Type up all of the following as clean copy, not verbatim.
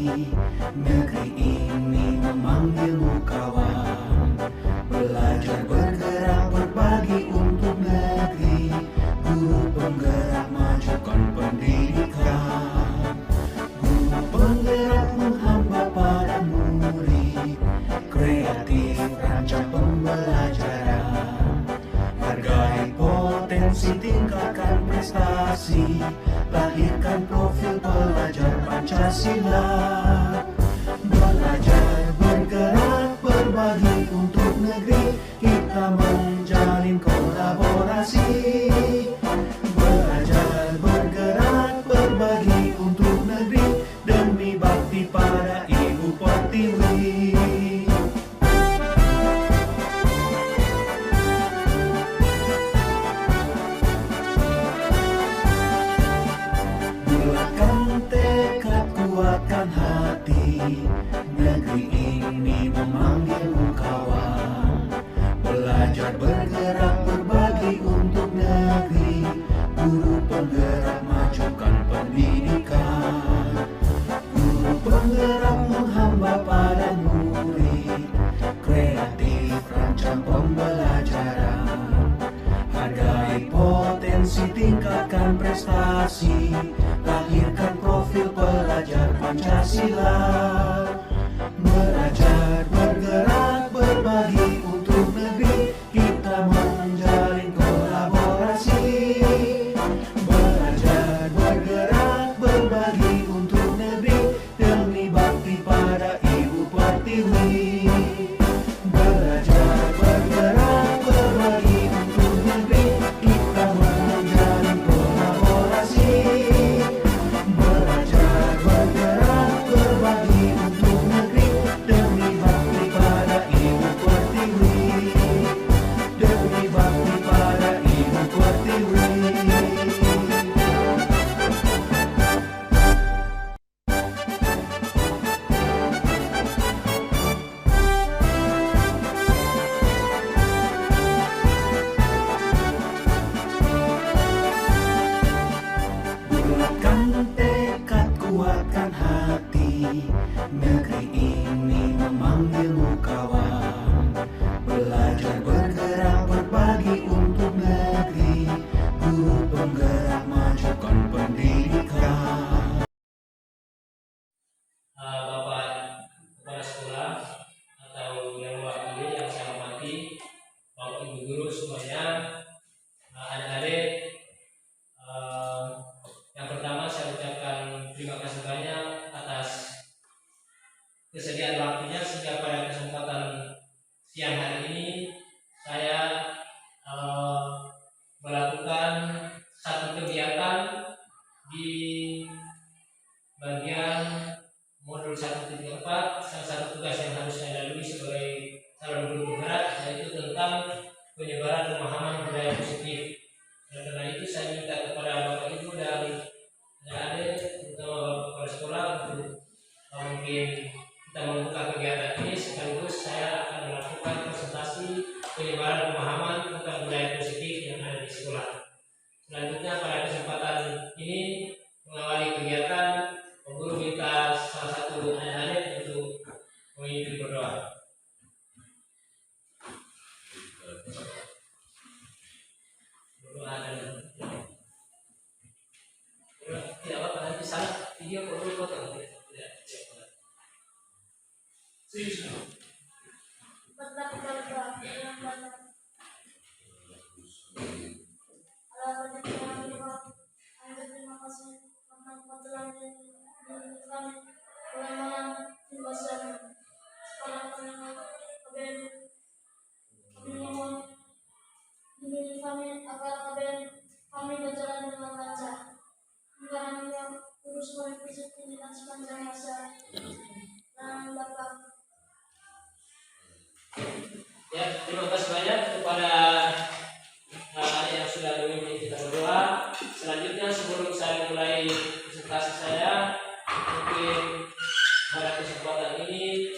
Negeri ini memanggilmu kawan. Belajar bergerak berbagi untuk negeri. Guru penggerak majukan pendidikan. Guru penggerak menghamba pada murid. Kreatif rancang pembelajaran. Hargai potensi, tingkatkan prestasi. Lahirkan profil pelajar Pancasila. Belajar bergerak berbagi untuk negeri. Kita menjalin kolaborasi. Belajar bergerak berbagi untuk negeri. Demi bakti pada Ibu Pertiwi. Bulatkan tekad, kuatkan hati. Negeri ini memanggilmu kawan. Belajar bergerak berbagi untuk negeri. Guru penggerak majukan pendidikan. Guru penggerak menghamba pada murid. Kreatif rancang pembelajaran. Hargai potensi, tingkatkan prestasi. Lahirkan profil pelajar Pancasila. Belajar bergerak berbagi untuk negeri. Kita menjalin kolaborasi. Belajar bergerak berbagi untuk negeri. Demi bakti pada Ibu Pertiwi. Belajar bergerak berbagi untuk negeri. Kita menjalin kolaborasi. Belajar bergerak berbagi untuk negeri. Demi bakti pada Ibu Pertiwi. Demi bakti pada Ibu Pertiwi. Bulatkan tekad, kuatkan hati. Negeri ini memanggilmu kawan. Belajar bergerak berbagi untuk negeri. Guru penggerak majukan pendidikan. Bapak kepala sekolah atau yang mewakili yang saya hormati, Bapak Ibu guru semuanya, adik-adik, yang pertama saya ucapkan terima kasih banyak atas kesediaan waktunya sehingga pada kesempatan siang hari ini saya melakukan satu kegiatan di bagian modul 1.4. Salah satu tugas yang harus saya lalui sebagai calon guru penggerak yaitu tentang penyebaran pemahaman budaya positif. Karena itu saya minta kepada Bapak Ibu dan adik-adik, terutama Bapak kepala sekolah, untuk mungkin kita membuka kegiatan ini sekaligus saya akan melakukan presentasi penyebaran pemahaman tentang budaya positif yang ada di sekolah. Selanjutnya pada kesempatan ini mengawali kegiatan, guru minta salah satu adik-adik untuk memimpin berdoa. Berdoa dan tidak apa-apa, nanti salah video perlu potong. Terima kasih karena telah menunjukkan pengalaman pembahasan sekolah penengah KBN. Kami mohon bimbing kami agar KBN kami berjalan dengan lancar hingga hanya urus mengikuti pendidikan sepanjang masa dan dapat. Ya, terima kasih banyak kepada yang sudah memimpin kita berdoa. Selanjutnya sebelum saya mulai presentasi saya, mungkin pada kesempatan ini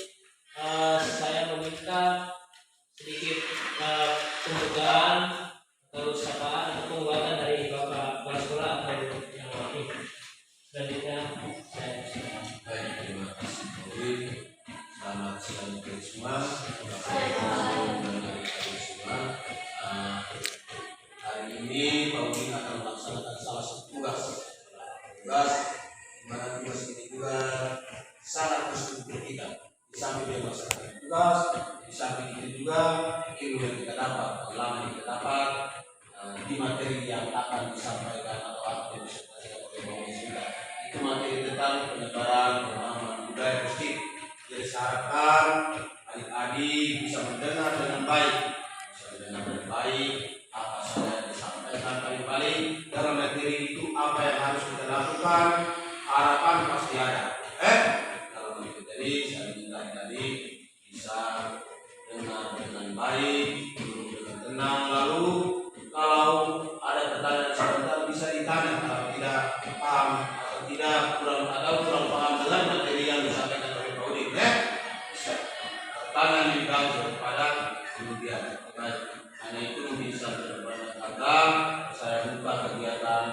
saya meminta sedikit pembukaan atau sapaan atau penguatan dari Bapak Kepala Sekolah atau yang wakil. Selanjutnya saya Baik, terima kasih. kasih kalian semua. Semua. Hari ini Pak Udin akan melaksanakan salah satu tugas di mana tugas ini juga sangat bersyukur kita. Di samping dia melaksanakan tugas, di samping itu juga ilmu yang kita dapat, pengalaman yang kita dapat di materi yang akan disampaikan atau akan disampaikan oleh Bapak kita. Itu materi tentang penyebaran pemahaman budaya positif. Jadi saya harapkan adik-adik bisa mendengar dengan baik, apa saja yang disampaikan paling-paling dalam materi itu, apa yang harus kita lakukan, harapan pasti ada. Kalau begitu jadi saya minta tadi bisa dengar dengan baik, duduk dengan tenang, lalu kalau ada pertanyaan sebentar bisa ditanya kalau tidak paham atau tidak kurang paham dengan materi yang disampaikan oleh Pak Udin. Bisa bertanya lebih jauh daripada kemudian. Hanya itu bisa berbanyak. Saya buka kegiatan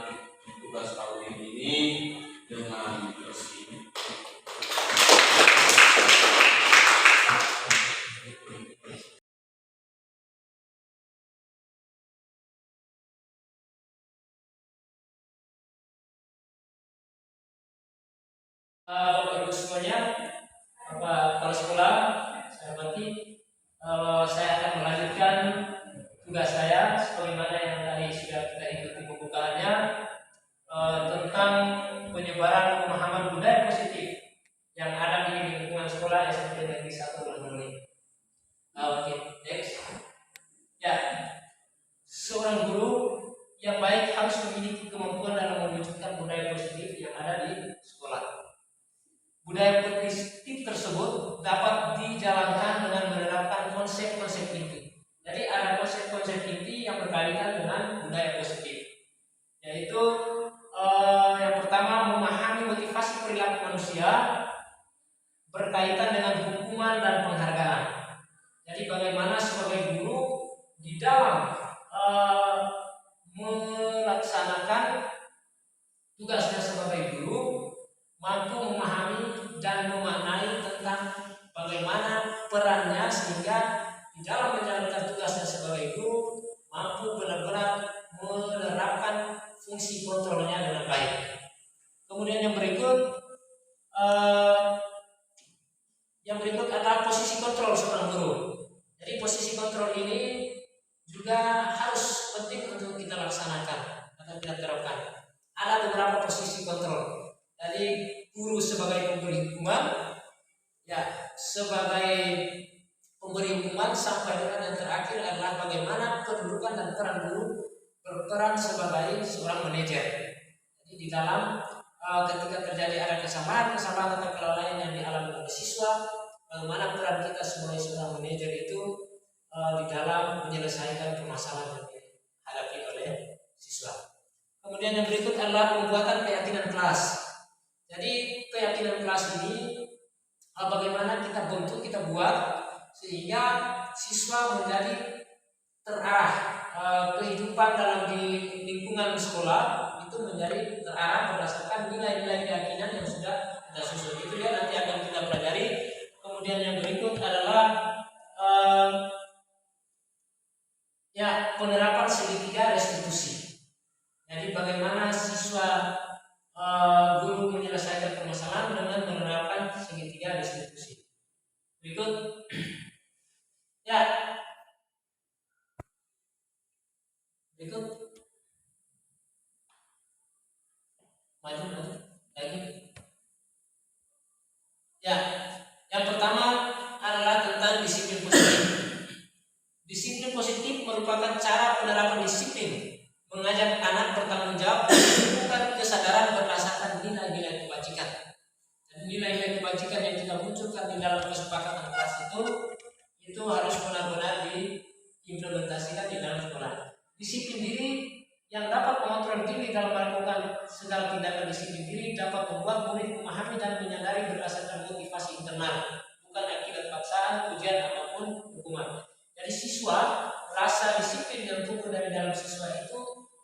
tugas Pak Udin ini dengan resmi. Bapak Ibu semuanya, Bapak Kepala Sekolah, saya hormati, saya akan melanjutkan tugas saya sebagaimana yang tadi sudah kita ikuti pembukaannya tentang penyebaran pemahaman budaya positif yang ada di lingkungan sekolah SMP Negeri 1 Langoni. Oke, next. Ya, seorang guru yang baik harus memiliki kemampuan dalam mewujudkan budaya positif yang ada di sekolah. Budaya positif tersebut dapat dijalankan dengan menerapkan konsep-konsep inti. Jadi ada konsep-konsep inti yang berkaitan dengan budaya positif, yaitu yang pertama memahami motivasi perilaku manusia berkaitan dengan hukuman dan penghargaan. Jadi bagaimana sebagai guru di dalam melaksanakan tugasnya sebagai guru mampu memahami dan memaknai tentang bagaimana perannya sehingga di dalam menjalankan tugasnya sebagai guru mampu benar-benar menerapkan fungsi kontrolnya dengan baik. Kemudian yang berikut adalah posisi kontrol seorang guru. Jadi posisi kontrol ini juga harus penting untuk kita laksanakan atau kita terapkan. Ada beberapa posisi kontrol. Jadi guru sebagai pemberi hukuman, ya sebagai pemberi hukuman, sampai dengan yang terakhir adalah bagaimana kedudukan dan peran guru berperan sebagai seorang manajer. Jadi di dalam ketika terjadi ada kesalahan atau kelalaian yang dialami oleh siswa, bagaimana peran kita sebagai seorang manajer itu di dalam menyelesaikan permasalahan yang dihadapi oleh siswa. Kemudian yang berikut adalah pembuatan keyakinan kelas. Jadi keyakinan kelas ini bagaimana kita bentuk, kita buat sehingga siswa menjadi terarah, kehidupan dalam di lingkungan sekolah itu menjadi terarah berdasarkan nilai-nilai keyakinan yang sudah kita susun. Itu ya nanti akan kita pelajari. Kemudian yang berikut adalah penerapan segitiga restitusi. Jadi bagaimana siswa guru menyelesaikan permasalahan dengan menerapkan segitiga restitusi. Berikut maju lagi. Yang pertama adalah tentang disiplin positif. Disiplin positif merupakan cara penerapan disiplin mengajak anak bertanggung jawab bukan kesadaran berdasarkan nilai-nilai kebajikan. Dan nilai-nilai kebajikan yang kita munculkan di dalam kesepakatan kelas itu harus benar-benar diimplementasikan di dalam sekolah. Disiplin diri yang dapat mengontrol diri dalam melakukan segala tindakan disiplin diri dapat membuat murid memahami dan menyadari berdasarkan motivasi internal, bukan akibat paksaan, ujian ataupun hukuman. Jadi siswa rasa disiplin yang tumbuh dari dalam siswa itu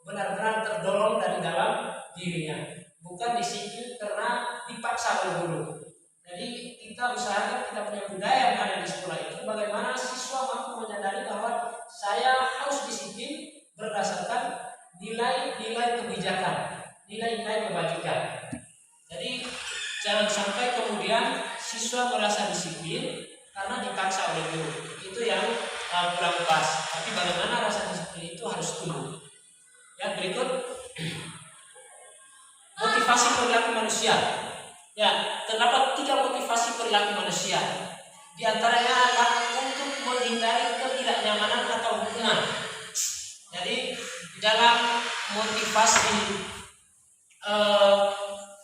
benar-benar terdorong dari dalam dirinya, bukan disiplin karena dipaksa oleh guru. Jadi kita usahakan kita punya budaya yang ada di sekolah itu bagaimana siswa mampu menyadari bahwa saya harus disiplin berdasarkan nilai-nilai kebijakan, nilai-nilai kebajikan. Jadi jangan sampai kemudian siswa merasa disiplin karena dipaksa oleh guru. Itu yang kurang pas. Tapi bagaimana rasa disiplin itu harus tumbuh. Yang berikut motivasi perilaku manusia. Ya, terdapat 3 motivasi perilaku manusia. Di antaranya adalah untuk menghindari ketidaknyamanan atau hukuman. Jadi dalam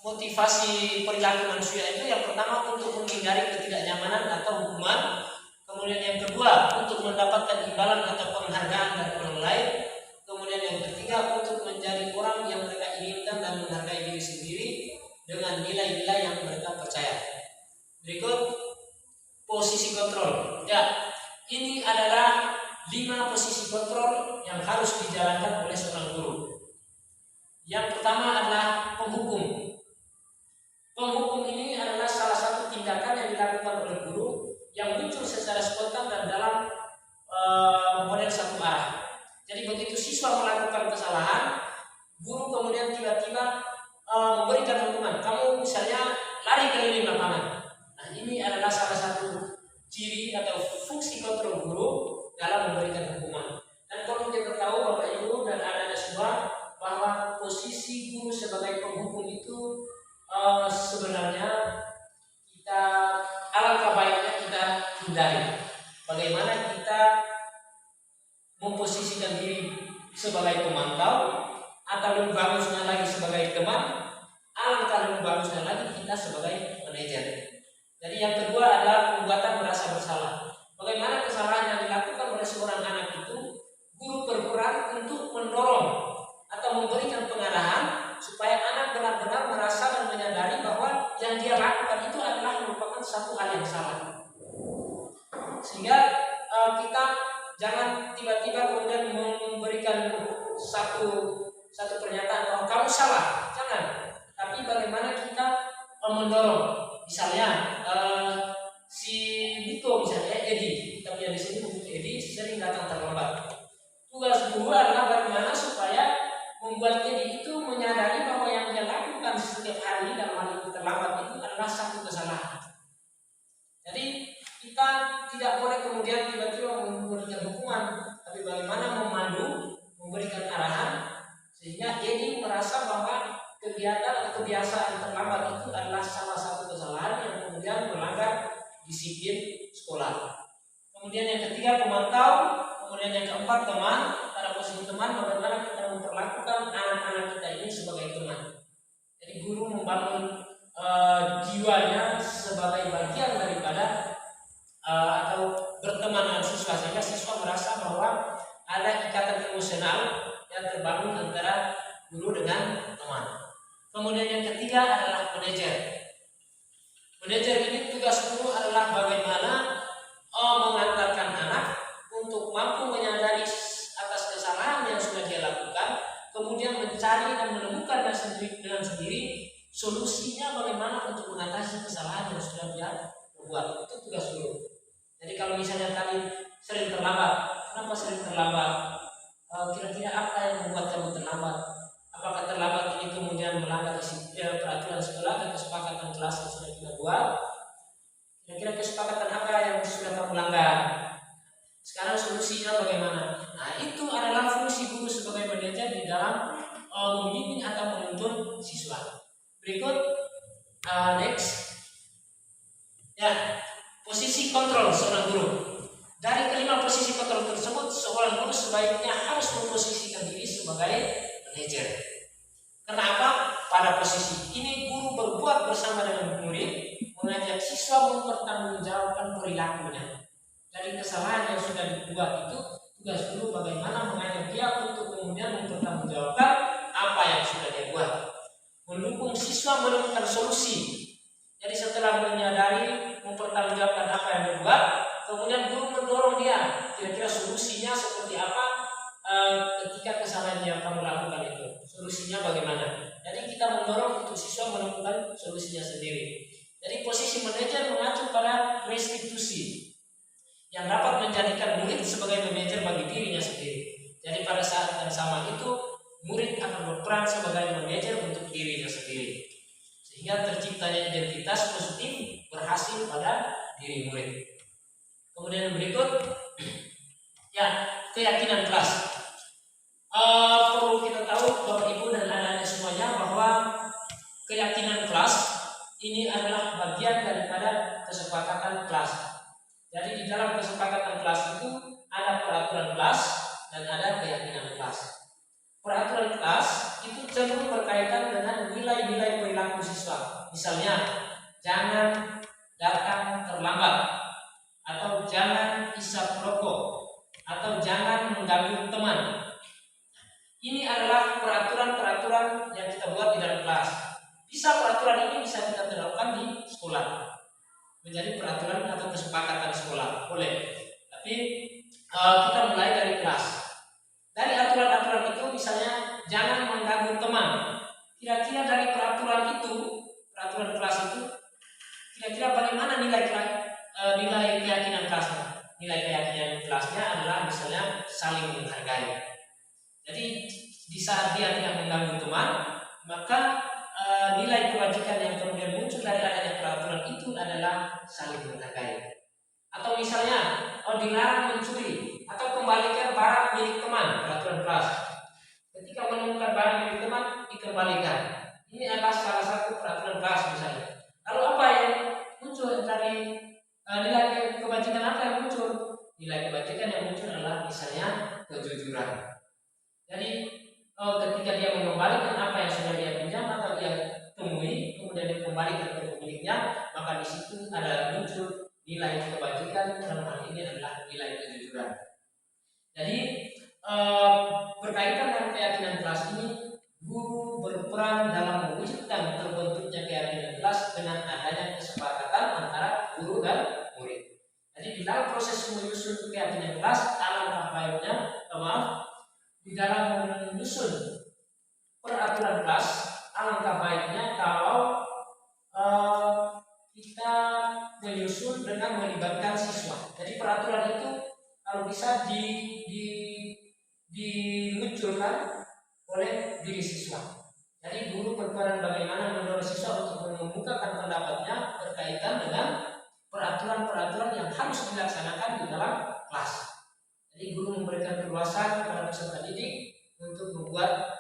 motivasi perilaku manusia itu yang pertama untuk menghindari ketidaknyamanan atau hukuman, kemudian yang kedua untuk mendapatkan imbalan atau penghargaan dari orang lain, kemudian yang ketiga untuk menjadi orang yang mereka inginkan dan menghargai diri sendiri dengan nilai-nilai yang mereka percaya. Berikut posisi kontrol. Ya, ini adalah 5 posisi kontrol yang harus dijalankan oleh seorang guru. Yang pertama adalah penghukum. Penghukum ini adalah salah satu tindakan yang dilakukan oleh guru yang muncul secara spontan dan dalam model satu arah. Jadi begitu siswa melakukan kesalahan, guru kemudian tiba-tiba memberikan hukuman. Kamu misalnya lari keliling lapangan. Nah, ini adalah salah satu ciri atau fungsi kontrol guru dalam memberikan hukuman. Dan kalau kita tahu Bapak Ibu dan anak-anak semua bahwa posisi guru sebagai penghukum itu sebenarnya kita alangkah baiknya kita hindari. Bagaimana kita memposisikan diri sebagai pemantau, atau lebih bagusnya lagi sebagai teman, alangkah lebih bagusnya lagi kita sebagai manajer. Jadi yang kedua adalah pengobatan merasa bersalah. Bagaimana kesalahan yang dilakukan oleh seorang anak itu, guru berperan untuk mendorong atau memberikan pengarahan supaya anak benar-benar merasa dan menyadari bahwa yang dia lakukan itu adalah merupakan satu hal yang salah. Sehingga kita jangan tiba-tiba kemudian memberikan satu pernyataan bahwa kamu salah, jangan. Tapi bagaimana kita mendorong, misalnya si Bito misalnya Edi, kita punya di sini Edi sering datang terlambat. Tugas guru adalah bagaimana supaya membuat Edi itu menyadari bahwa yang dia lakukan setiap hari dalam hal itu terlambat itu adalah satu kesalahan. Jadi kita tidak boleh kemudian tiba-tiba memberikan hukuman, tapi bagaimana memandu, memberikan arahan sehingga Edi merasa bahwa kegiatan atau kebiasaan terlambat itu adalah salah satu kesalahan yang kemudian melanggar disiplin sekolah. Kemudian yang ketiga pemantau, kemudian yang keempat teman. Pada posisi teman, bagaimana kita memperlakukan anak-anak kita ini sebagai teman. Jadi guru membangun jiwanya sebagai bagian daripada atau berteman dengan siswa sehingga siswa merasa bahwa ada ikatan emosional yang terbangun antara guru dengan teman. Kemudian yang ketiga adalah manajer. Manajer ini tugas guru adalah bagaimana mengantarkan anak untuk mampu menyadari atas kesalahan yang sudah dia lakukan, kemudian mencari dan menemukan dengan sendiri solusinya bagaimana untuk mengatasi kesalahan yang sudah dia buat. Itu tugas guru. Jadi kalau misalnya tadi sering terlambat, kenapa sering terlambat? Kira-kira apa yang membuat kamu terlambat? Apakah terlambat ini kemudian melanggar peraturan sekolah dan kesepakatan kelas yang sudah kita buat? Kira-kira kesepakatan apa yang sudah kamu langgar? Sekarang solusinya bagaimana? Nah, itu adalah fungsi guru sebagai manajer di dalam membimbing atau menuntun siswa. Berikut next. Ya, posisi kontrol seorang guru. Dari kelima posisi kontrol tersebut, seorang guru sebaiknya harus memposisikan diri sebagai manajer. Kenapa? Pada posisi ini guru berbuat bersama dengan murid, mengajak siswa mempertanggungjawabkan perilakunya. Dari kesalahan yang sudah dibuat itu, tugas guru bagaimana mengajak dia untuk kemudian mempertanggungjawabkan apa yang sudah dia buat. Mendukung siswa menemukan solusi. Jadi setelah menyadari, mempertanggungjawabkan apa yang dibuat, kemudian guru mendorong dia, kira-kira solusinya seperti apa ketika kesalahan yang kamu lakukan itu. Solusinya bagaimana? Jadi kita mendorong untuk siswa menemukan solusinya sendiri. Jadi posisi manajer mengacu restitusi yang dapat menjadikan murid sebagai manajer bagi dirinya sendiri. Jadi pada saat yang sama itu murid akan berperan sebagai manajer untuk dirinya sendiri, sehingga terciptanya identitas positif berhasil pada diri murid. Kemudian yang berikut, ya, keyakinan kelas. Perlu kita tahu Bapak Ibu dan anak-anak semuanya bahwa keyakinan kelas ini adalah bagian daripada kesepakatan kelas. Jadi di dalam kesepakatan kelas itu ada peraturan kelas dan ada keyakinan kelas. Peraturan kelas itu cenderung berkaitan dengan nilai-nilai perilaku siswa. Misalnya, jangan datang terlambat, atau jangan isap rokok, atau jangan mengganggu teman. Ini adalah peraturan-peraturan yang kita buat di dalam kelas. Bisa peraturan ini bisa kita terapkan di sekolah, menjadi peraturan atau kesepakatan sekolah, boleh. Tapi kita mulai dari kelas. Dari aturan-aturan itu misalnya jangan mengganggu teman. Kira-kira dari peraturan itu, peraturan kelas itu, kira-kira bagaimana nilai keyakinan kelasnya? Nilai keyakinan kelasnya adalah misalnya saling menghargai. Jadi di saat dia tidak mengganggu teman, maka nilai kewajiban yang kemudian muncul dari adanya peraturan itu adalah saling menghargai. Atau misalnya dilarang mencuri atau kembalikan barang milik teman, peraturan kelas. Ketika menemukan barang milik teman, dikembalikan. Ini adalah salah satu peraturan kelas misalnya. Lalu apa yang muncul dari nilai kebajikan apa yang muncul? Nilai kebajikan yang muncul adalah misalnya kejujuran. Jadi ketika dia mengembalikan apa yang sudah dia pinjam atau dia temui, kemudian dikembalikan ke pemiliknya, maka di situ ada muncul nilai kebajikan, dalam hal ini adalah nilai kejujuran. Jadi berkaitan dengan keyakinan kelas ini, guru berperan dalam mewujudkan terbentuknya keyakinan kelas dengan adanya kesepakatan antara guru dan murid. Jadi di dalam proses menyusun keyakinan kelas, alangkah baiknya, di dalam menyusun peraturan kelas, alangkah baiknya kalau kita menyusun dengan melibatkan siswa. Jadi peraturan itu kalau bisa dimunculkan oleh diri siswa. Jadi guru berperan bagaimana mendorong siswa untuk mengemukakan pendapatnya berkaitan dengan peraturan-peraturan yang harus dilaksanakan di dalam kelas. Jadi guru memberikan keluasan kepada peserta didik untuk membuat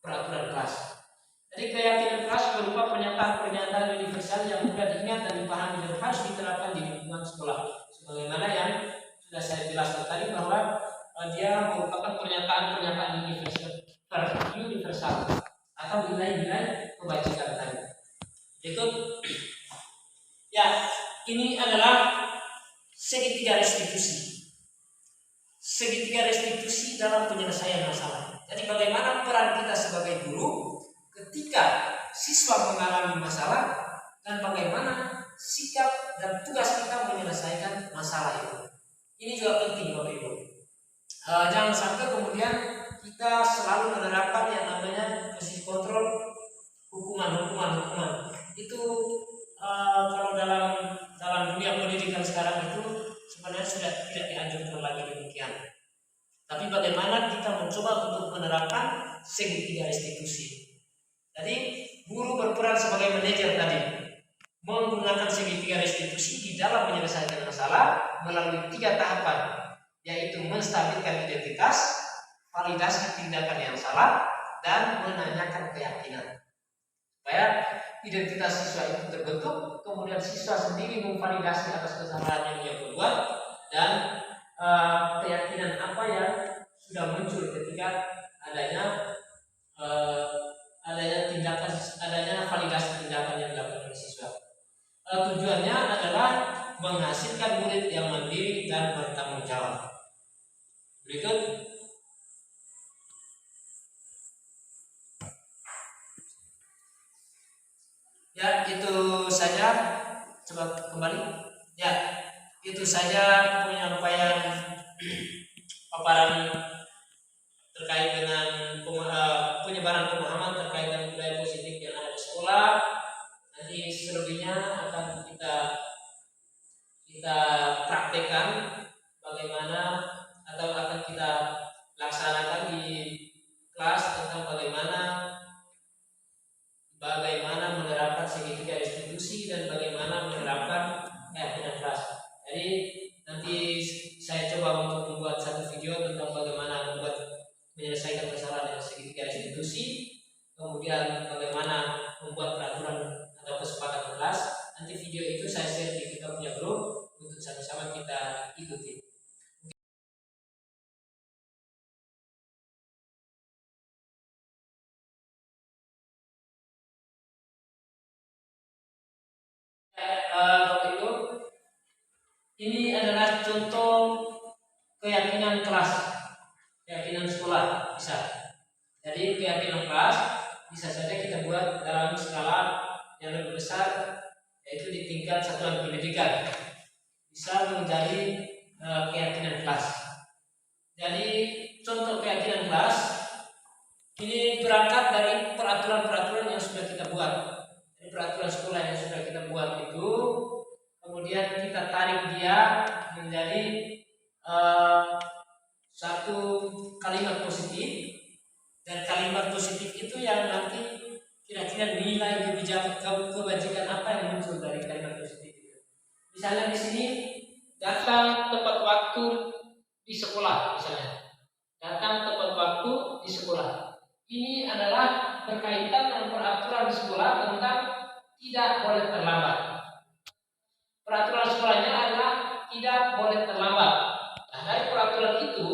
peraturan kelas. Jadi keyakinan kelas berupa pernyataan-pernyataan universal yang mudah diingat dan dipahami dan harus diterapkan di lingkungan sekolah. Sebagaimana yang sudah saya jelaskan tadi bahwa dia merupakan pernyataan-pernyataan universal atau nilai-nilai kebajikan tadi. Itu ya, ini adalah segitiga restitusi. Segitiga restitusi dalam penyelesaian masalah. Jadi bagaimana peran kita sebagai guru ketika siswa mengalami masalah dan bagaimana sikap dan tugas kita menyelesaikan masalah itu. Ini juga penting Bapak Ibu. Jangan sampai kemudian kita selalu menerapkan yang namanya posisi kontrol, hukuman. Itu kalau dalam dunia pendidikan sekarang itu sebenarnya sudah tidak dianjurkan lagi demikian. Tapi bagaimana kita mencoba untuk menerapkan segitiga restitusi. Jadi guru berperan sebagai manajer tadi, menggunakan segitiga restitusi di dalam menyelesaikan masalah melalui 3 tahapan, yaitu menstabilkan identitas, validasi tindakan yang salah, dan menanyakan keyakinan. Supaya identitas siswa itu terbentuk, kemudian siswa sendiri memvalidasi atas kesalahan yang dia perbuat, dan keyakinan apa yang sudah muncul ketika adanya validasi tindakan yang dilakukan oleh siswa. Tujuannya adalah menghasilkan murid yang mandiri dan bertanggung jawab. Berikut. Ya, itu saja. Coba kembali. Ya, itu saja penyampaian paparan terkait dengan penyebaran pemahaman terkait dengan budaya positif yang ada di sekolah. Nanti selebihnya akan kita misalnya contoh keyakinan kelas, keyakinan sekolah bisa. Jadi keyakinan kelas bisa saja kita buat dalam skala yang lebih besar, yaitu di tingkat satuan pendidikan. Bisa menjadi keyakinan kelas. Jadi contoh keyakinan kelas ini berangkat dari peraturan-peraturan yang sudah kita buat. Dari peraturan sekolah yang sudah kita buat itu, kemudian kita tarik dia menjadi satu kalimat positif, dan kalimat positif itu yang nanti kira-kira nilai kebajikan apa yang muncul dari kalimat positif itu. Misalnya di sini datang tepat waktu di sekolah, misalnya datang tepat waktu di sekolah. Ini adalah berkaitan dengan peraturan sekolah tentang tidak boleh terlambat. Peraturan sekolahnya adalah tidak boleh terlambat. Nah, dari peraturan itu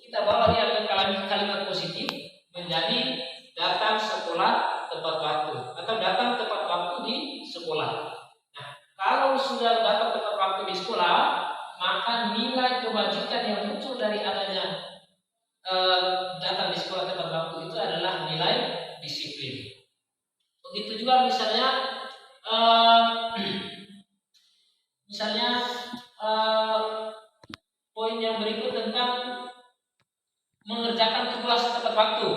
kita bawa dia ke kalimat positif menjadi datang sekolah tepat waktu atau datang tepat waktu di sekolah. Nah, kalau sudah datang tepat waktu di sekolah, maka nilai kebajikan yang muncul dari adanya datang di sekolah tepat waktu itu adalah nilai disiplin. Begitu juga misalnya poin yang berikut tentang mengerjakan tugas tepat waktu.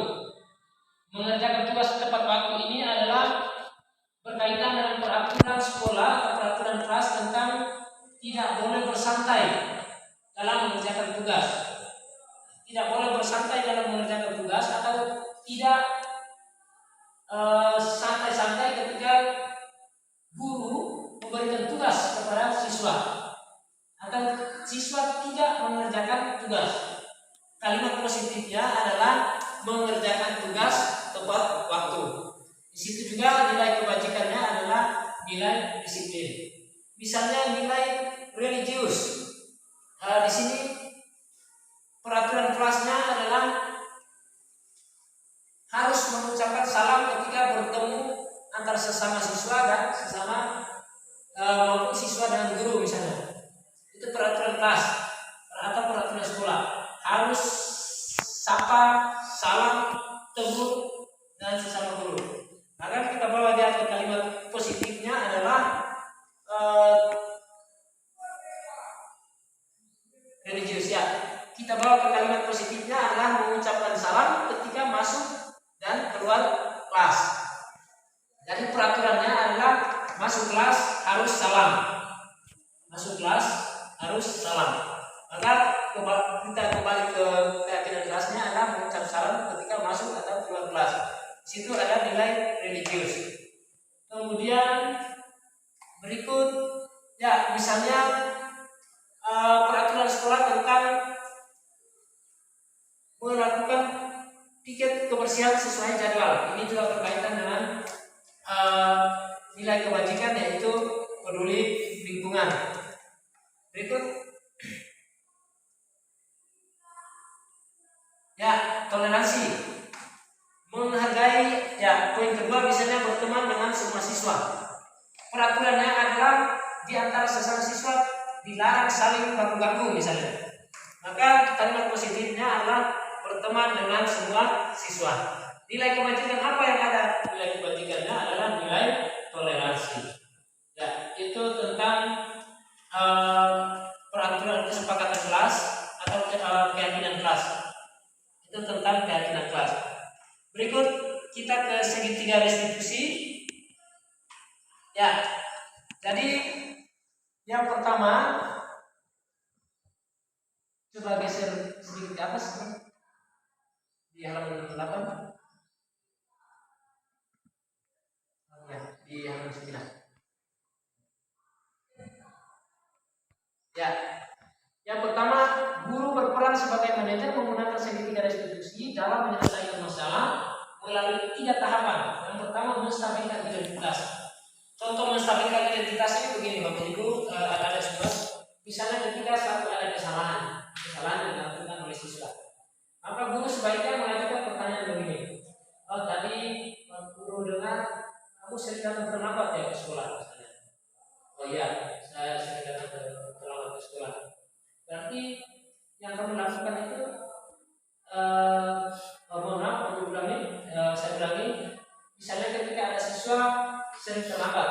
Mengerjakan tugas tepat waktu ini adalah berkaitan dengan peraturan sekolah atau peraturan kelas tentang tidak boleh bersantai dalam mengerjakan tugas. Tidak boleh bersantai dalam mengerjakan tugas atau tidak santai-santai ketika guru memberikan tugas kepada siswa atau siswa tidak mengerjakan tugas. Kalimat positifnya adalah mengerjakan tugas tepat waktu. Di situ juga nilai kebajikannya adalah nilai disiplin. Misalnya nilai religius. Di sini peraturan kelasnya adalah harus mengucapkan salam ketika bertemu antara sesama siswa dan sesama maupun siswa dan guru misalnya. Itu peraturan kelas atau peraturan sekolah. Harus sapa, salam, tegur dan sesama guru. Maka kita bawa dia ke kalimat positifnya adalah religius ya. Kita bawa ke kalimat positifnya adalah mengucapkan salam ketika masuk dan keluar kelas. Jadi peraturannya adalah masuk kelas harus salam. Masuk kelas harus salam. Maka kita kembali ke keyakinan kelasnya adalah mengucap salam ketika masuk atau keluar kelas. Di situ ada nilai religius. Kemudian berikut ya misalnya peraturan sekolah tentang melakukan piket kebersihan sesuai jadwal. Ini juga berkaitan dengan nilai kebajikan yaitu peduli lingkungan. Berikut ya toleransi, menghargai ya. Poin kedua misalnya berteman dengan semua siswa. Peraturannya adalah di antara sesama siswa dilarang saling baku-baku misalnya. Maka kalimat positifnya adalah berteman dengan semua siswa. Nilai kebajikan apa yang ada? Nilai kebajikannya adalah nilai toleransi. Ya, itu tentang peraturan kesepakatan kelas atau keyakinan kelas. Itu tentang keyakinan kelas. Berikut kita ke segitiga restitusi. Ya, jadi yang pertama coba geser sedikit ke atas di halaman 8. Ya, di halaman 9. Ya, yang pertama guru berperan sebagai manajer menggunakan segitiga restitusi dalam menyelesaikan masalah melalui 3 tahapan. Yang pertama menstabilkan identitas. Contoh menstabilkan identitas ini begini Bapak Ibu, ada sebuah misalnya ketika satu ada kesalahan yang dilakukan oleh siswa, maka guru sebaiknya mengajukan pertanyaan begini. Oh tadi guru dengar kamu sering datang terlambat ya ke sekolah misalnya. Oh iya, saya sering datang terlambat ke sekolah. berarti yang kamu lakukan itu mohon maaf, saya ulangi. Misalnya ketika ada siswa sering terlambat,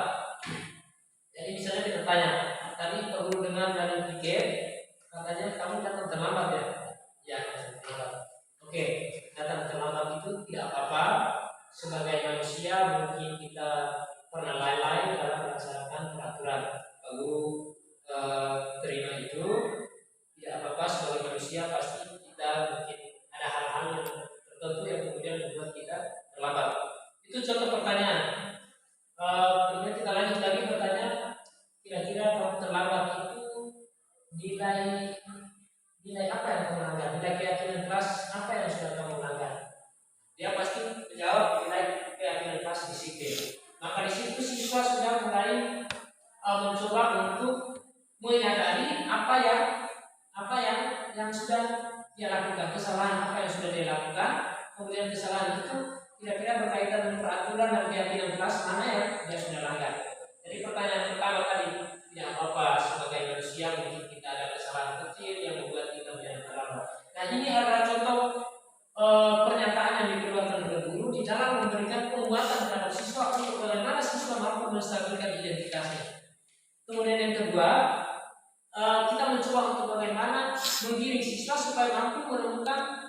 jadi misalnya kita tanya, tadi Pak Guru dengar dari pikir katanya kamu datang terlambat ya? Ya, terlambat. Oke, datang terlambat itu tidak apa-apa. Sebagai manusia mungkin kita pernah lalai dalam melaksanakan peraturan. Pak Guru terima itu, tidak apa-apa. Sebagai manusia pasti kita mungkin ada hal-hal yang tertentu yang kemudian membuat kita terlambat. Itu contoh pertanyaan. Kemudian kita lanjut lagi bertanya, kira-kira kalau terlambat itu nilai apa yang kamu langgar? Nilai keyakinan kelas apa yang sudah kamu langgar? Dia pasti menjawab nilai keyakinan kelas disiplin. Maka di situ siswa sudah mulai mencoba untuk menyadari apa yang sudah dia lakukan, kesalahan apa yang sudah dia lakukan. Kemudian kesalahan itu kira-kira berkaitan dengan peraturan dan keyakinan kelas mana yang dia sudah langgar. Jadi pertanyaan pertama tadi, tidak apa-apa sebagai manusia mungkin kita ada kesalahan kecil yang membuat kita menjadi terlambat. Nah ini adalah contoh pernyataan yang dikeluarkan oleh guru di dalam memberikan penguatan terhadap siswa untuk bagaimana siswa mampu menstabilkan identitasnya. Kemudian yang kedua, kita mencoba untuk bagaimana menggiring siswa supaya mampu menemukan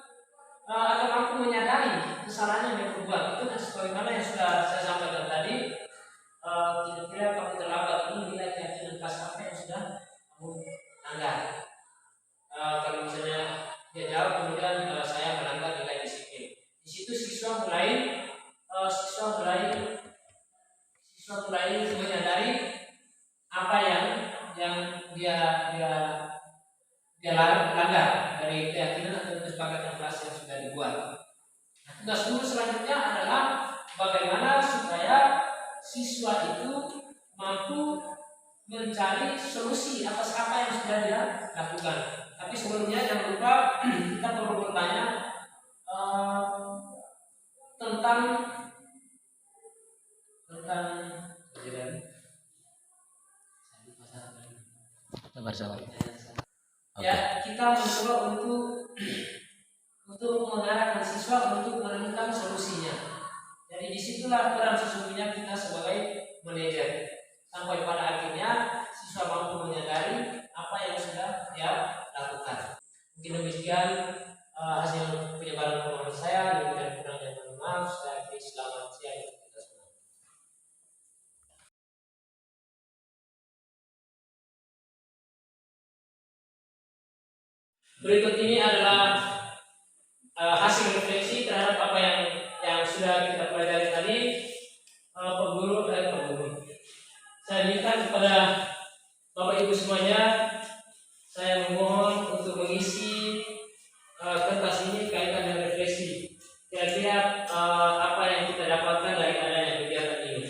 atau mampu menyadari kesalahan yang dia perbuat. Itu sebagaimana yang sudah saya sampaikan tadi. Kira-kira kamu terlambat ini nilai keyakinan kelas apa yang sudah kamu langgar? Kalau misalnya dia jawab kemudian saya melanggar nilai disiplin. Di situ siswa mulai menyadari apa yang dia langgar dari keyakinan atau kesepakatan kelas yang sudah dibuat. Nah, tugas guru selanjutnya adalah bagaimana supaya siswa itu mampu mencari solusi atas apa yang sudah dia lakukan. Tapi sebelumnya jangan lupa kita perlu bertanya tentang ya, kita mencoba untuk mengarahkan siswa untuk menemukan solusinya. Jadi disitulah peran sesungguhnya kita sebagai manajer. Sampai pada akhirnya siswa mampu menyadari apa yang sudah dia lakukan. Mungkin demikian hasil penyebaran pemahaman saya. Dan kurangnya mohon maaf. Saya akhiri, selamat siang untuk kita semua. Berikut ini adalah hasil refleksi terhadap apa yang sudah kita pelajari tadi. Pak Guru. Saya minta kepada Bapak Ibu semuanya, saya memohon untuk mengisi kertas ini kaitan dengan refleksi. Kira-kira apa yang kita dapatkan dari adanya kegiatan ini.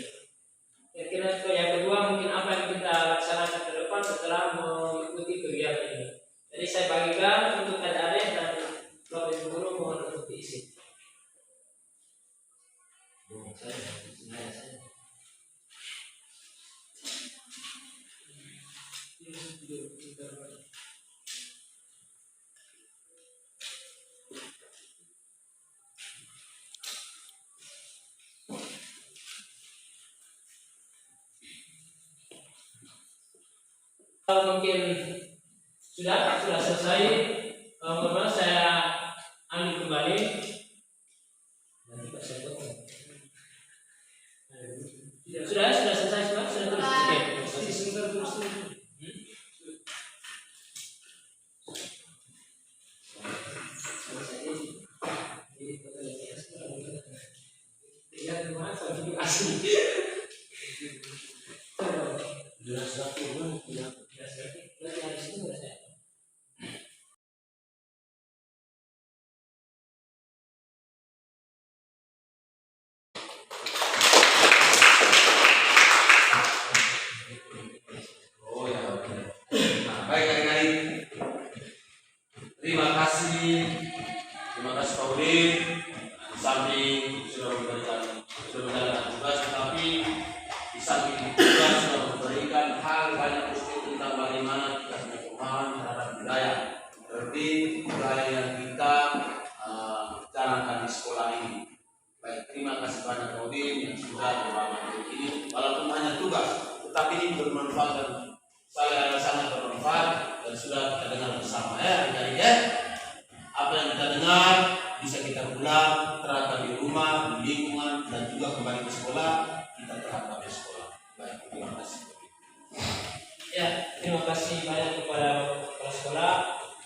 Kira-kira yang kedua mungkin apa yang kita laksanakan ke depan setelah mengikuti kegiatan ini. Jadi saya bagikan untuk adik-adik dan Bapak Ibu guru mohon untuk diisi. Mungkin sudah selesai. Mohon maaf saya ambil kembali. Sudah selesai semua? Sudah tulis? Oke. Masih sebentar tulis. Lihat kemana saya video asli. Jelas lagi, jelas lagi. Berarti habis itu sudah saya. Terima kasih Pak Udin. Di samping sudah menjalankan tugas, tetapi di samping tugas sudah memberikan hal banyak positif tentang bagaimana kita punya pemahaman terhadap budaya. disiplin budaya yang kita jalankan di sekolah ini. Baik, terima kasih banyak Rodin yang sudah membantu ini. Walaupun hanya tugas, tetapi ini bermanfaat dan saya sangat bermanfaat dan sudah kita dengar bersama ya. Jadi ya, apa yang kita dengar bisa kita ulang, terapkan di rumah, di lingkungan dan juga kembali ke sekolah kita terapkan di sekolah. Baik, terima kasih. Ya, terima kasih banyak kepada kepala sekolah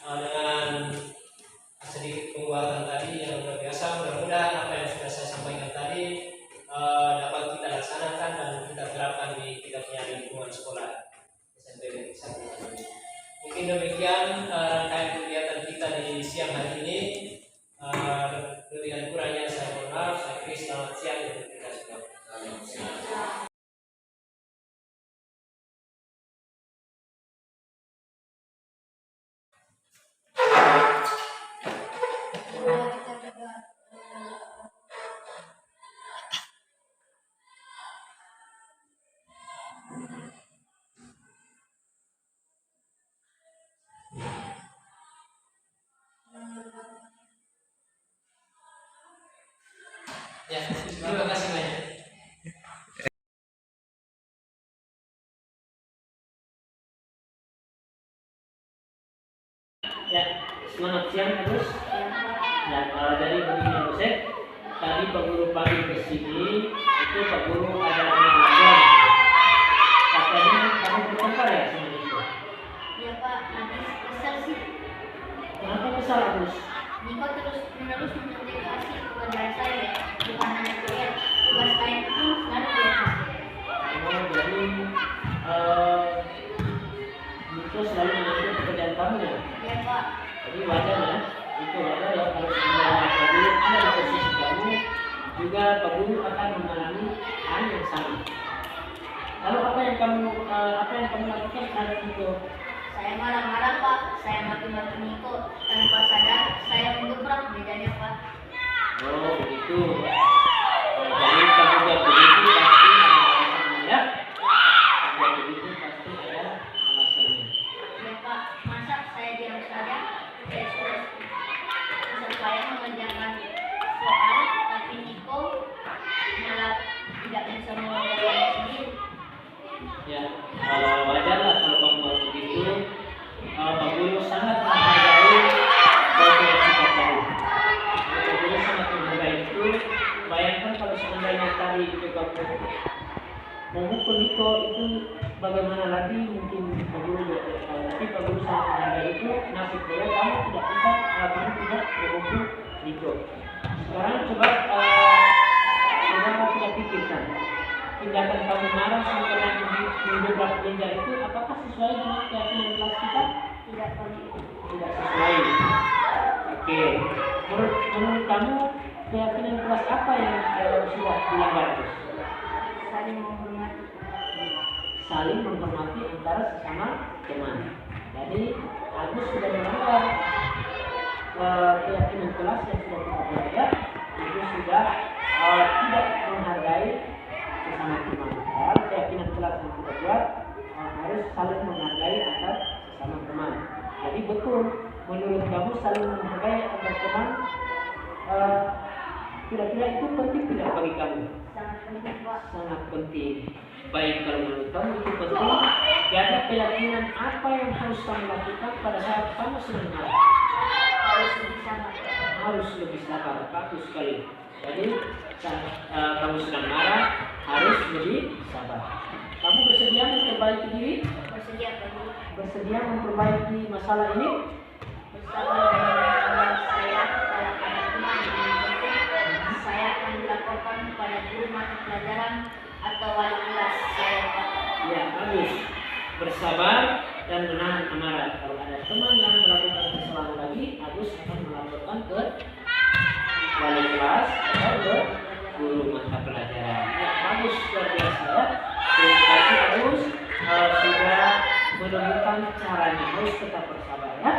dengan sedikit penguatan tadi yang luar biasa. Mudah-mudahan apa yang sudah saya sampaikan tadi dapat kita laksanakan dan kita terapkan di kita punya lingkungan sekolah SMP 1. Mungkin demikian rangkaian kegiatan kita di siang hari ini. Lebih dan kurangnya saya mohon maaf. Saya kira selamat siang untuk kita semua. Ya, terima kasih banyak. Ya, selamat siang terus. Ya, dari begini Joseph, tadi Pak Guru pagi ke sini, itu Pak Guru ada pengajian. Katanya kamu bertengkar ya sama Niko? Iya Pak, habis kesal sih. Kenapa kesal Agus? Niko terus menerus mendelegasi kepada saya, bukan hanya kuliah, tugas lain pun selalu dia kasih. Oh, jadi Niko selalu mengambil pekerjaan kamu ya? Iya Pak. Jadi wajar ya, itu wajar ya kalau sebenarnya Pak Guru ada di posisi kamu, juga Pak Guru akan mengalami hal yang sama. Lalu apa yang kamu lakukan terhadap Niko? Saya marah-marah Pak, saya maki-maki Niko, tanpa sadar saya menggebrak mejanya Pak. Oh begitu. Jadi kamu buat begitu pasti ada alasannya ya. Buat begitu pasti ada alasannya. Ya Pak, masa saya diam saja? Saya sudah saya mengerjakan soal, tapi Niko malah tidak bisa mengerjakannya sendiri. Ya, wajar lah kalau kamu mau begitu. Pak Guru sangat menghargai proses sikap kamu. Pak Guru sangat menghargai itu. Bayangkan kalau seandainya tadi itu kamu memukul Niko itu bagaimana lagi mungkin Pak Guru juga tidak tahu. Tapi Pak Guru sangat menghargai itu. Nasib baik kamu tidak bisa, kamu tidak memukul Niko. Sekarang coba kita pikirkan. Tindakan kamu marah sampai mendobrak meja itu apakah sesuai dengan keyakinan kelas kita? Tidak Pak. Tidak sesuai. Oke. Menurut kamu keyakinan kelas apa yang sudah dilanggar? Saling menghormati. Saling menghormati antara sesama teman. Jadi Agus sudah melanggar keyakinan kelas yang sudah kita belajar. Itu sudah tidak menghargai sesama teman. Padahal keyakinan kelas yang kita buat harus saling menghargai antar sesama teman. Jadi betul, menurut kamu saling menghargai antar teman kira-kira itu penting tidak bagi kamu? Sangat penting Pak. Sangat penting. Baik, kalau menurut kamu itu penting, jadi keyakinan apa yang harus kamu lakukan pada saat kamu sedang marah? Harus lebih sabar. Harus lebih sabar. Bagus sekali. Jadi saat kamu sedang marah harus lebih sabar. Kamu bersedia memperbaiki diri? Bersedia Pak. Bersedia memperbaiki masalah ini? Bersabar dengan sabar saya kalau ada teman yang penting, saya akan dilaporkan kepada guru mata pelajaran atau wali kelas saya Pak. Ya, bagus. Bersabar dan menahan amarah. Kalau ada teman yang melakukan kesalahan lagi, Agus akan melaporkan ke wali kelas atau ke guru mata pelajaran. Ya, bagus, luar biasa ya. Terima kasih Agus sudah menemukan caranya. Harus tetap bersabar ya.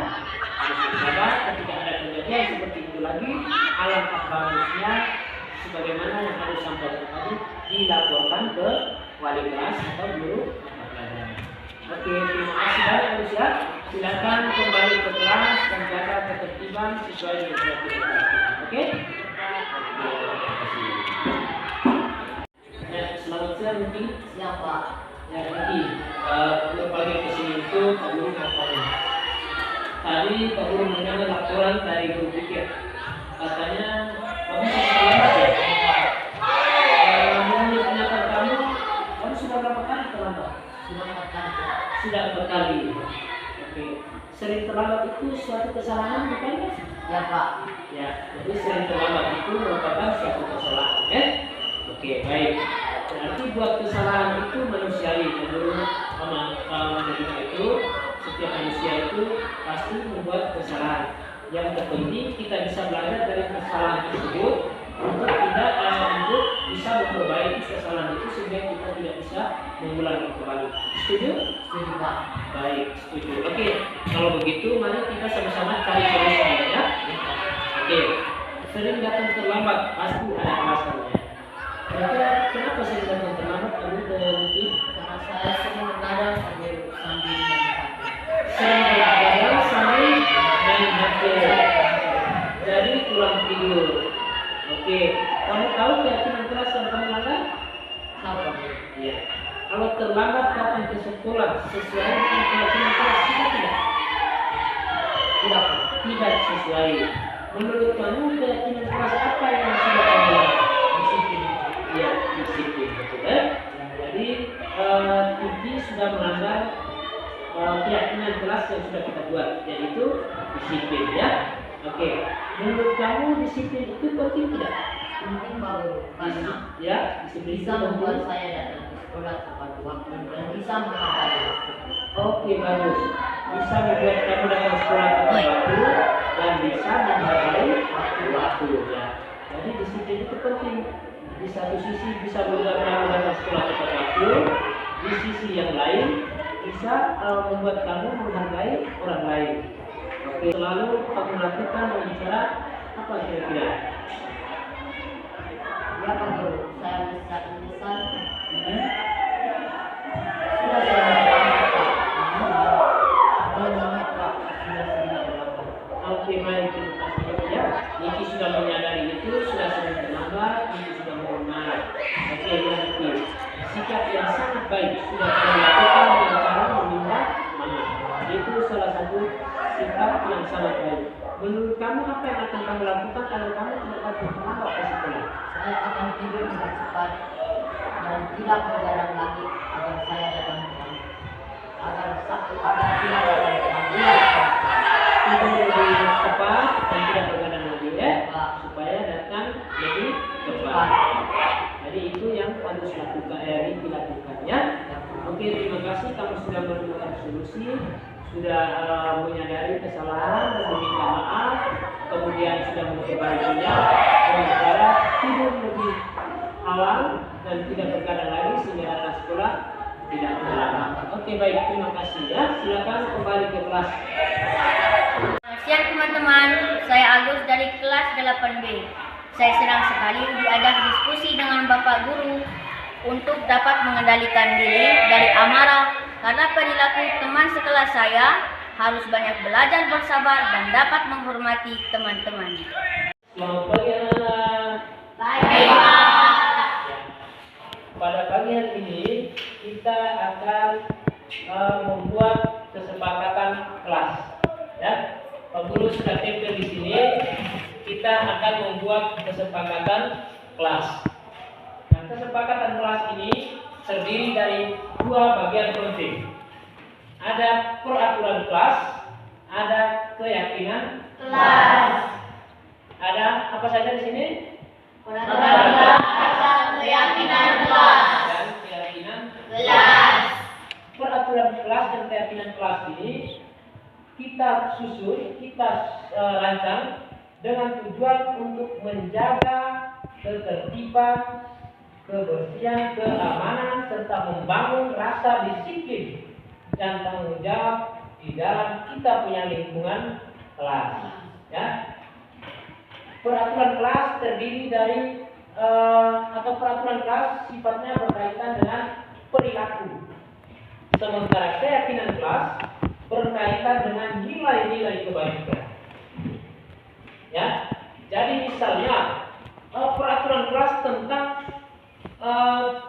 Harus bersabar ketika ada kejadian seperti itu lagi. Alangkah bagusnya sebagaimana yang harus sampaikan tadi dilaporkan ke wali kelas atau guru mata pelajaran. Oke, terima kasih banyak Agus ya. silakan kembali ke kelas dan jaga ketertiban sesuai dengan peraturan. Oke? Ya, selamat siang Niki. Siap Pak. Ya Niki, kembali ke sini itu kamu ngapain? Tadi kamu mendengar laporan dari guru pikir. Katanya kamu sudah terlambat ya? Menurut pendapat kamu sudah berapa kali terlambat? Sudah 4 kali. Oke. Sering terlambat itu suatu kesalahan bukan ya? Ya Pak. Ya, jadi sering terlambat itu merupakan suatu kesalahan, ya? Oke, baik. Berarti buat kesalahan itu manusiawi. Menurut manusia itu, setiap manusia itu pasti membuat kesalahan. Yang terpenting kita bisa belajar dari kesalahan tersebut untuk tidak untuk bisa memperbaiki kesalahan itu sehingga kita tidak bisa mengulangi kembali. Setuju? Setuju Pak. Baik, setuju. Oke, kalau begitu mari kita sama-sama cari solusinya ya. Oke, sering datang terlambat pasti ada alasannya. Kira-kira kenapa sering datang terlambat? Kamu mungkin Karena saya sering begadang sambil main HP. sering begadang sambil main HP. Jadi kurang tidur. Oke, kamu tahu keyakinan kelas yang kamu langgar? Tahu Pak. Iya. Kalau terlambat datang ke sekolah sesuai dengan keyakinan kelas tidak? Tidak Pak. Tidak sesuai. Menurut kamu keyakinan kelas apa yang sudah kamu lakukan? Disiplin. Ya, disiplin, betul kan? Jadi Tuti sudah melanggar keyakinan kelas yang sudah kita buat, yaitu disiplin ya. Oke, menurut kamu disiplin itu penting tidak? Penting Pak Guru. Karena Ya, disiplin bisa itu membuat penting. saya datang ke sekolah tepat waktu dan bisa menghargai waktu. Oke, bagus. Bisa membuat kamu datang sekolah tepat waktu dan bisa menghargai waktu ya. Jadi disiplin itu penting. Di satu sisi bisa membuat kamu datang sekolah tepat waktu, di sisi yang lain bisa membuat kamu menghargai orang lain. Oke, selalu kamu lakukan dengan cara apa kira-kira? Ya Pak Guru, saya bisa menyesal. Hmm? Sudah saya terlambat Pak. Mengingat Pak, sudah sering terlambat. Oke, baik, terima kasih ya. Niki sudah menyadari itu, sudah sering terlambat, Niki sudah mohon maaf. Oke, yang Niki, sikap yang sangat baik sudah kamu lakukan dengan cara meminta maaf. Itu salah satu sikap yang sangat baik. Menurut kamu apa yang akan kamu lakukan kalau kamu tidak datang terlambat ke sekolah? Saya akan tidur dengan cepat dan tidak begadang lagi agar saya datang terlambat. Agar tidak datang terlambat. Tidur lebih cepat dan tidak begadang lagi ya, Pak. supaya datang lebih cepat. Jadi itu yang harus dilakukan ya. Oke, terima kasih kamu sudah menemukan solusi, sudah menyadari kesalahan dan meminta maaf, kemudian sudah memperbaikinya dengan cara tidur lebih awal dan tidak begadang lagi sehingga datang sekolah tidak terlambat. Oke, baik, terima kasih ya. Silakan kembali ke kelas. Siang teman-teman, saya Agus dari kelas 8B. Saya senang sekali diajak diskusi dengan Bapak Guru untuk dapat mengendalikan diri dari amarah karena perilaku teman sekelas saya harus banyak belajar bersabar dan dapat menghormati teman-teman. Selamat pagi anak-anak. Baik, Pak. Pada pagi hari ini kita akan membuat kesepakatan kelas. Ya, Pak Guru sudah tempel di sini. Kita akan membuat kesepakatan kelas. Nah, kesepakatan kelas ini terdiri dari 2 bagian penting. Ada peraturan kelas, ada keyakinan Kelas. Ada apa saja di sini? Peraturan keyakinan kelas. Dan keyakinan. Kelas. Peraturan kelas dan keyakinan kelas ini kita susun, kita rancang dengan tujuan untuk menjaga ketertiban, kebersihan, keamanan, serta membangun rasa disiplin dan tanggung jawab di dalam kita punya lingkungan kelas. Ya. Peraturan kelas terdiri dari atau peraturan kelas sifatnya berkaitan dengan perilaku. Sementara keyakinan kelas berkaitan kebalikan. Ya, jadi misalnya peraturan kelas tentang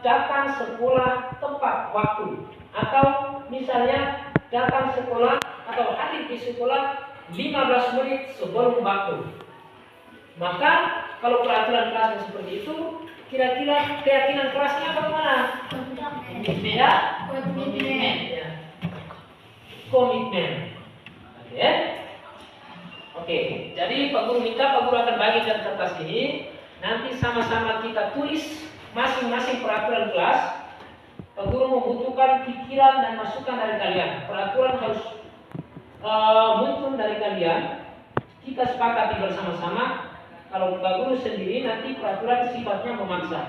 datang sekolah tepat waktu, atau misalnya datang sekolah atau hadir di sekolah 15 menit sebelum waktu. Maka kalau peraturan kelasnya seperti itu, kira-kira keyakinan kelasnya bagaimana? Ya, komitmen. Ya. Komitmen. Oke. Oke, jadi Pak Guru minta Pak Guru akan bagikan kertas ini. Nanti sama-sama kita tulis masing-masing peraturan kelas. Pak Guru membutuhkan pikiran dan masukan dari kalian. Peraturan harus muncul dari kalian. Kita sepakati bersama-sama. Kalau Pak Guru sendiri nanti peraturan sifatnya memaksa.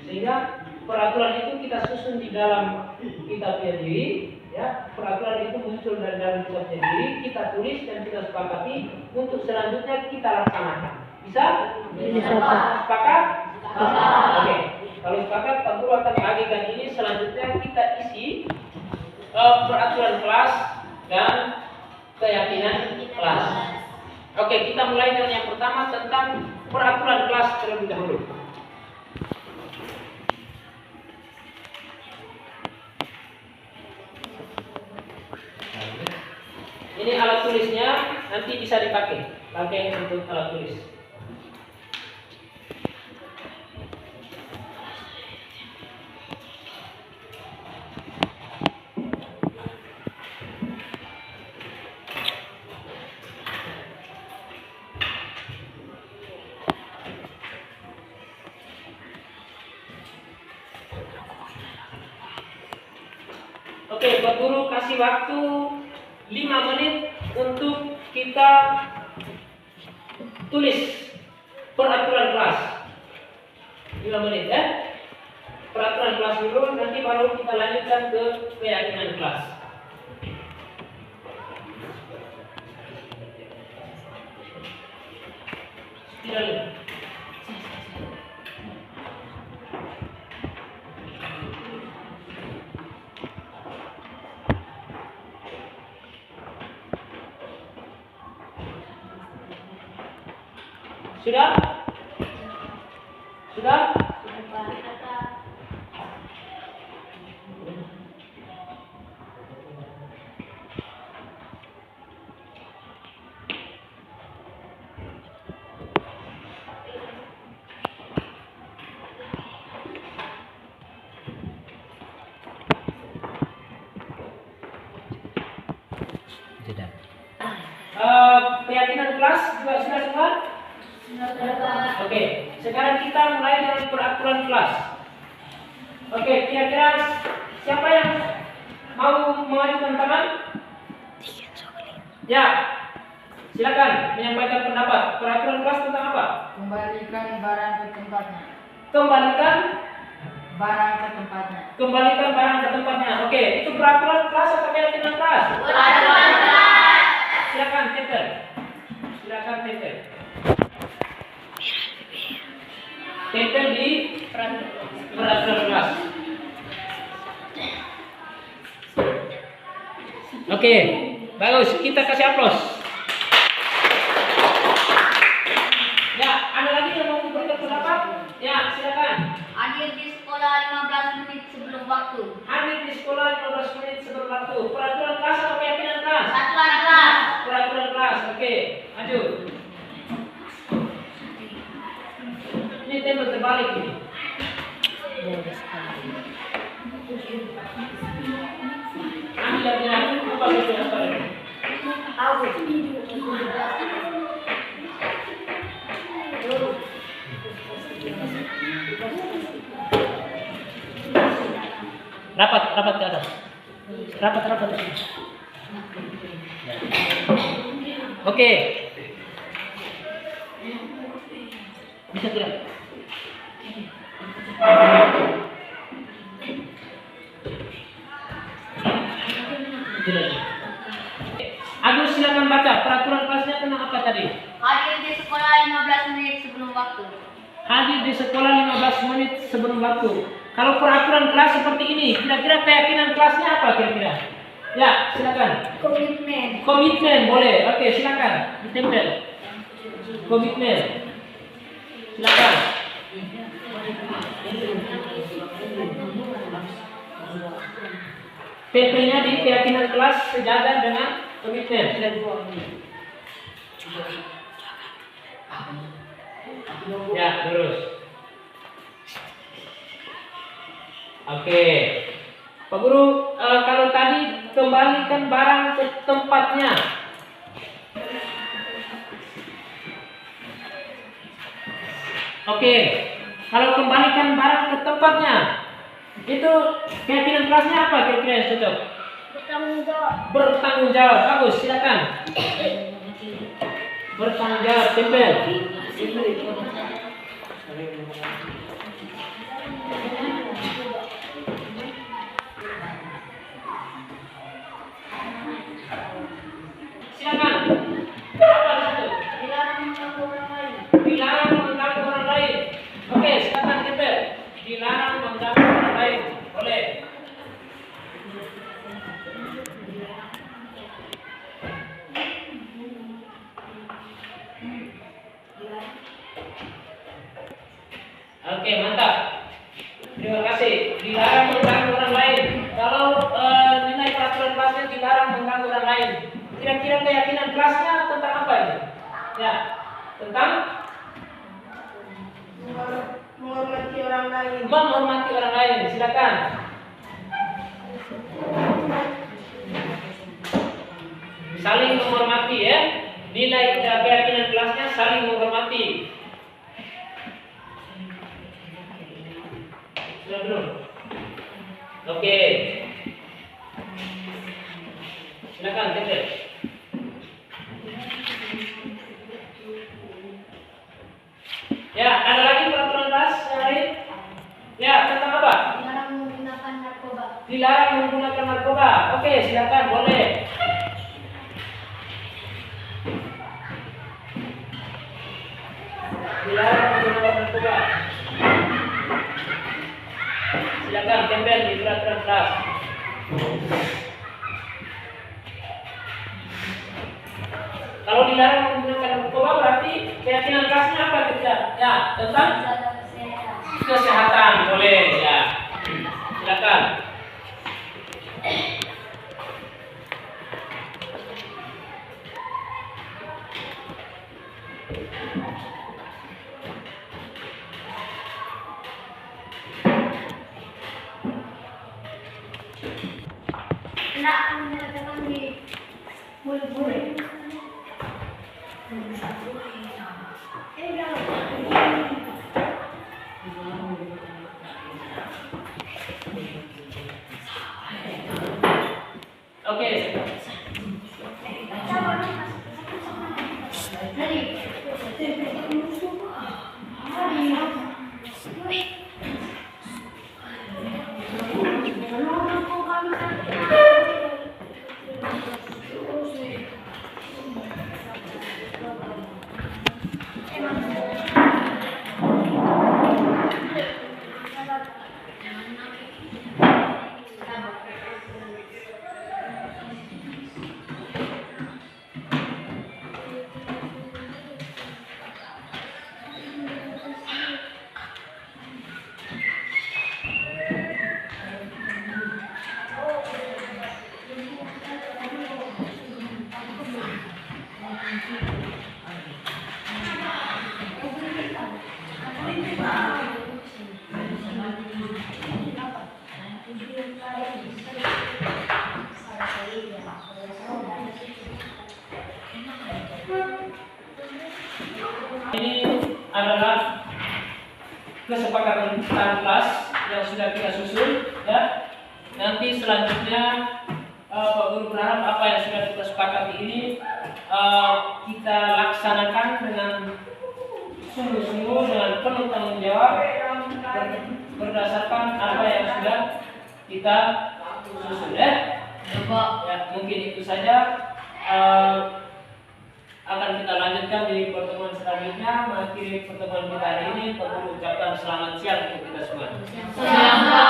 Sehingga peraturan itu kita susun di dalam kitabnya diri. Ya, peraturan itu muncul dari dalam kitabnya diri. Kita tulis dan kita sepakati. Untuk selanjutnya kita laksanakan. Bisa? Bisa. Sepakat? Oke. Kalau sepakat, Pak Guru akan bagikan ini. Selanjutnya kita isi peraturan kelas dan keyakinan kelas. Oke, kita mulai dengan yang pertama tentang peraturan kelas terlebih dahulu. Ini alat tulisnya, nanti bisa dipakai. Pakai untuk alat tulis. Oke, Pak Guru kasih waktu 5 menit untuk kita tulis peraturan kelas. 5 menit ya. Peraturan kelas dulu, nanti baru kita lanjutkan ke keyakinan kelas. Tidak. Sudah? Sudah? Tidak. Keyakinan kelas juga sudah semua? Oke, sekarang kita mulai dengan peraturan kelas. Oke, kira-kira siapa yang mau mengajukan tangan? Ya, silakan menyampaikan pendapat. Peraturan kelas tentang apa? Kembalikan barang ke tempatnya. Kembalikan Barang ke tempatnya. Kembalikan barang ke tempatnya. Oke, itu peraturan kelas atau keyakinan kelas? Peraturan kelas. Silakan, Peter. Silakan, Peter. Peter di peraturan kelas. Oke, bagus. Kita kasih aplaus. Ya, ada lagi yang mau memberikan pendapat? Ya, silakan. Hadir di sekolah 15 menit sebelum waktu. Hadir di sekolah 15 menit sebelum waktu. Peraturan kelas atau keyakinan kelas? Peraturan kelas. Peraturan kelas. Oke, lanjut. Ini tembel terbalik ini. Ambil lagi apa itu yang terbalik? Rapat ke atas. Rapat. Oke. Bisa tidak? Tidak. Agus, silakan baca peraturan kelasnya tentang apa tadi? Hadir di sekolah 15 menit sebelum waktu. Hadir di sekolah 15 menit sebelum waktu. Kalau peraturan kelas seperti ini, kira-kira keyakinan kelasnya apa kira-kira? Ya, silakan. Komitmen. Komitmen boleh. Oke, silakan. Ditempel. Komitmen. Silakan. PP-nya di keyakinan kelas sejajar dengan komitmen. Ya, terus. Oke. Pak Guru, kalau tadi kembalikan barang ke tempatnya. Oke. Kalau kembalikan barang ke tempatnya, itu keyakinan kelasnya apa kira-kira yang cocok? Bertanggung jawab. Bertanggung jawab. Bagus, silakan. Bertanggung jawab, tempel. Silakan. Apa di situ? Dilarang mengganggu orang lain. Dilarang mengganggu orang lain. Oke, silakan tempel. Dilarang mengganggu orang lain. Boleh. Oke, mantap. Terima kasih. Dilarang mengganggu orang lain. Kalau nilai peraturan kelasnya dilarang mengganggu orang lain. Kira-kira keyakinan kelasnya tentang apa ini? Ya, tentang Menghormati orang lain. menghormati orang lain. Silakan. Saling menghormati ya. Nilai keyakinan kelasnya saling menghormati. Sudah belum? Oke. Silakan, Tete. Ya, ada lagi peraturan kelas yang lain? Ya, tentang apa? Dilarang menggunakan narkoba. Dilarang menggunakan narkoba. Oke, silakan, boleh. Dilarang menggunakan narkoba. Silakan tempel di peraturan kelas. Kalau dilarang menggunakan narkoba berarti keyakinan kelasnya apa kita? Ya, tentang Jaga kesehatan. kesehatan boleh ya. Silakan. Tidak menyatakan di mulut-mulut. Oke. Ini adalah kesepakatan kelas yang sudah kita susun ya. Nanti selanjutnya Pak Guru berharap apa yang sudah kita sepakati ini kita laksanakan dengan sungguh-sungguh dengan penuh tanggung jawab berdasarkan apa yang sudah kita susun ya. Ya, mungkin itu saja. Akan kita lanjutkan di pertemuan selanjutnya. Mengakhiri pertemuan kita hari ini, Pak Guru ucapkan selamat siang untuk kita semua. Selamat